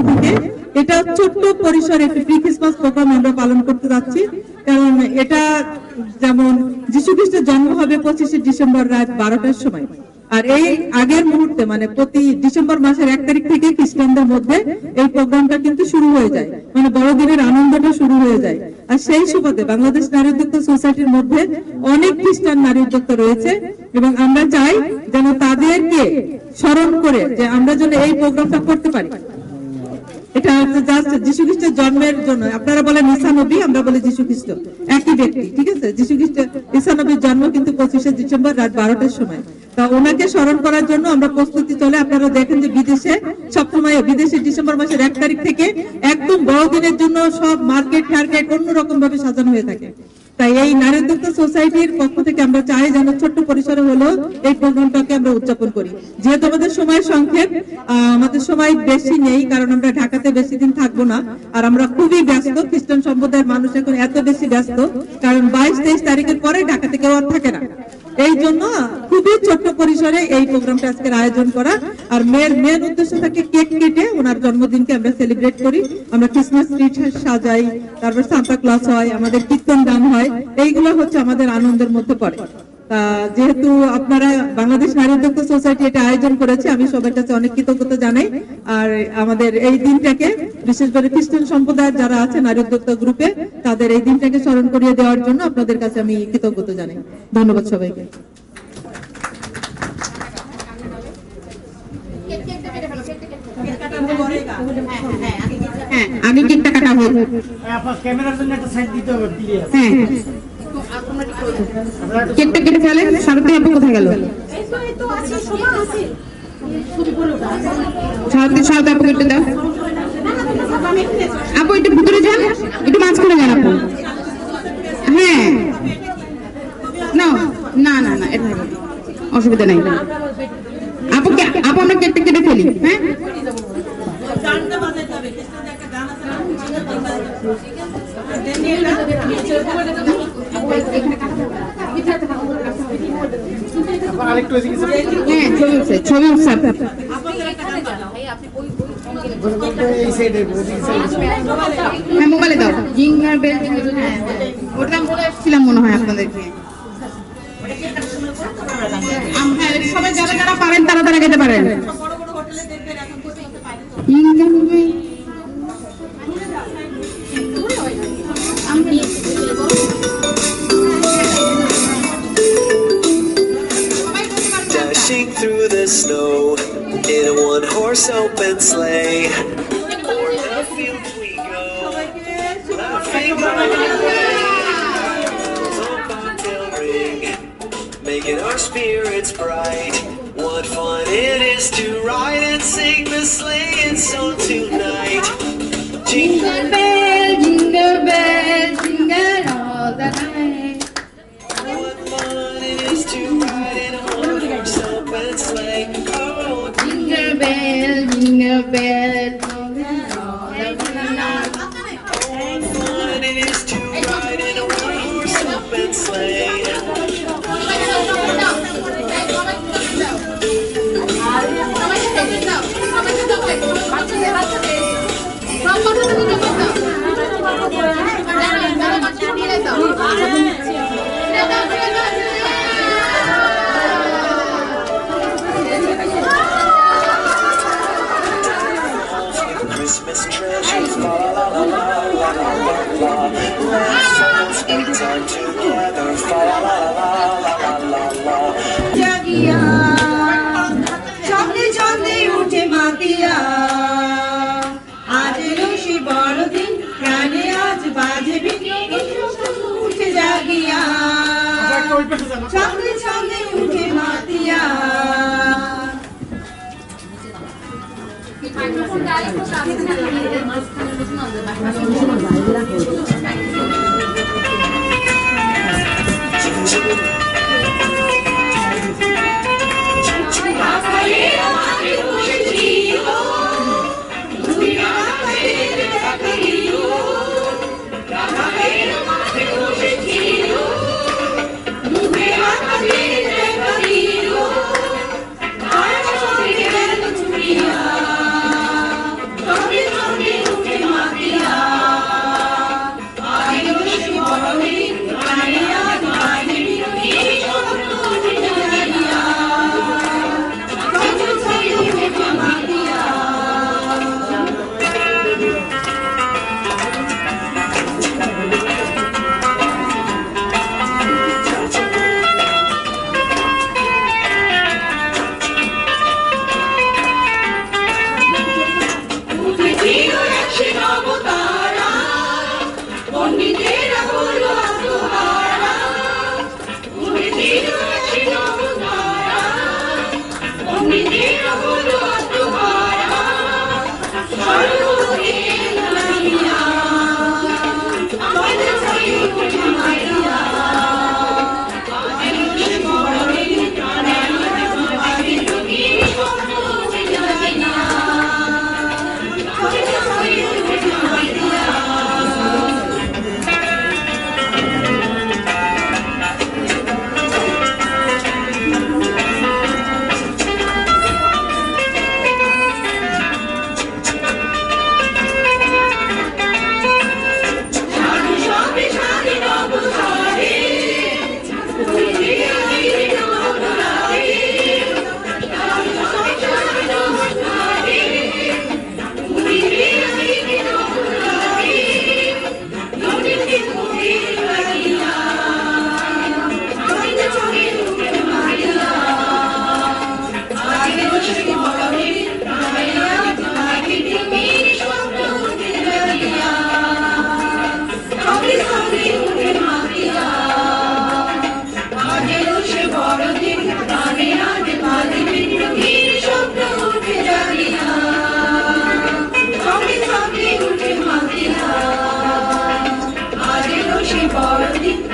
থেকে এটা ছোট্ট পরিসরে একটি প্রি ক্রিসমাস প্রোগ্রাম আমরা পালন করতে যাচ্ছি। কারণ এটা যেমন যীশু খ্রিস্টের জন্ম হবে 25শে ডিসেম্বর রাত 12টার সময়, আর এই আগের মুহূর্তে মানে প্রতি ডিসেম্বর মাসের 1 তারিখ থেকে খ্রিস্টানদের মধ্যে এই প্রোগ্রামটা কিন্তু শুরু হয়ে যায়, মানে বড়দিনের আনন্দটা শুরু হয়ে যায়। আর সেই সুবাদে বাংলাদেশ নারী উদ্যোক্তা সোসাইটির মধ্যে অনেক খ্রিস্টান নারী উদ্যোক্তা রয়েছে এবং আমরা চাই যেন তাদেরকে স্মরণ করে যে আমরা যেন এই প্রোগ্রামটা করতে পারি। এটা হচ্ছে জাস্ট যীশু খ্রিস্টের জন্মের জন্য। আপনারা বলেন ঈসা নবী, আমরা বলি যীশু খ্রিস্ট, একই ব্যক্তি, ঠিক আছে? যীশু খ্রিস্টের ঈসা নবীর জন্ম কিন্তু 25শে ডিসেম্বর রাত 12টার সময়। তা ওনাকে স্মরণ করার জন্য আমরা প্রস্তুতি চলে। আপনারা দেখেন যে বিদেশে সবসময় বিদেশে ডিসেম্বর মাসের 1 তারিখ থেকে একদম বড়দিনের জন্য সব মার্কেট টার্গেট অন্যরকম ভাবে সাজানো হয়ে থাকে। তাই এই নারী উদ্যোক্তা সোসাইটির পক্ষ থেকে আমরা চাই যেন ছোট্ট পরিসরে হলেও এই প্রোগ্রামটাকে আমরা উদযাপন করি। যেহেতু আমাদের সময় সংক্ষেপ, আমাদের সময় বেশি নেই, কারণ আমরা ঢাকাতে বেশি দিন থাকবো না, আর আমরা খুবই ব্যস্ত। খ্রিস্টান সম্প্রদায়ের মানুষ এখন এত বেশি ব্যস্ত, কারণ 22-23 তারিখের পরে ঢাকাতে কেউ আর থাকে না। এই জন্য খুবই ছোট্ট পরিসরে এই প্রোগ্রামটা আজকের আয়োজন করা। আর মেন উদ্দেশ্য থাকে কেক কেটে ওনার জন্মদিনকে আমরা সেলিব্রেট করি। আমরা ক্রিসমাস ট্রি সাজাই, তারপর সান্তা ক্লজ হয়, আমাদের কীর্তন গান হয়, এইগুলো হচ্ছে আমাদের আনন্দের মধ্যে পড়ে। যেহেতু আপনারা বাংলাদেশ নারী উদ্যোক্তা সোসাইটি এটা আয়োজন করেছে, আমি সবার কাছে অনেক কৃতজ্ঞতা জানাই। আর আমাদের এই দিনটাকে বিশেষ করে খ্রিস্টান সম্প্রদায়ের যারা আছে নারী উদ্যোক্তা গ্রুপে, তাদের এই দিনটাকে স্মরণ করিয়ে দেওয়ার জন্য আপনাদের কাছে আমি কৃতজ্ঞতা জানাই। ধন্যবাদ সবাইকে। হ্যাঁ, আগে কেকটা কাটা হোক। ক্যামেরার জন্য একটা সাইড দিতে হবে ক্লিয়ার। হ্যাঁ, কেকটা কেটে ফেলে। সারথী আপু কোথায় গেল? সারথী আপু কেটে দাও। আপু একটু ভিতরে যান, একটু মাঝখানে যান আপু। হ্যাঁ, না না না না, এটা অসুবিধা নাই। আপু আমরা কেকটা কেটে ফেলি। হ্যাঁ, ছবি মোবাইলে দাও। জিঙ্গার বেল, ওটা বলে এসেছিলাম মনে হয় আপনাদেরকে। সবাই যারা যারা পারেন তারা তারা খেতে পারেন। Dashing through the snow in a one-horse open sleigh, o'er the fields we go, laughing by the way. Oh, bobtail ring, making our spirits bright. What fun it is to ride and sing the sleighing song tonight. Jingle bell, jingle bell, jingle all the night. What fun it is to ride in a one-horse open sleigh. Oh, jingle bell, jingle bell, jingle all the night. What fun it is to ride in a one-horse open sleigh. Christmas treasures, la la la la la la la la. Let's all spend time together, fa la la la la la la la. জাগিয়া চন্দ্রে চন্দ্রে উঠে মাতিয়া, আজ রসি বড়দিন প্রাণে আজ বাজে উঠে জাগিয়া, চন্দ্রে চন্দ্রে উঠে মাতিয়া। সে বড়দিন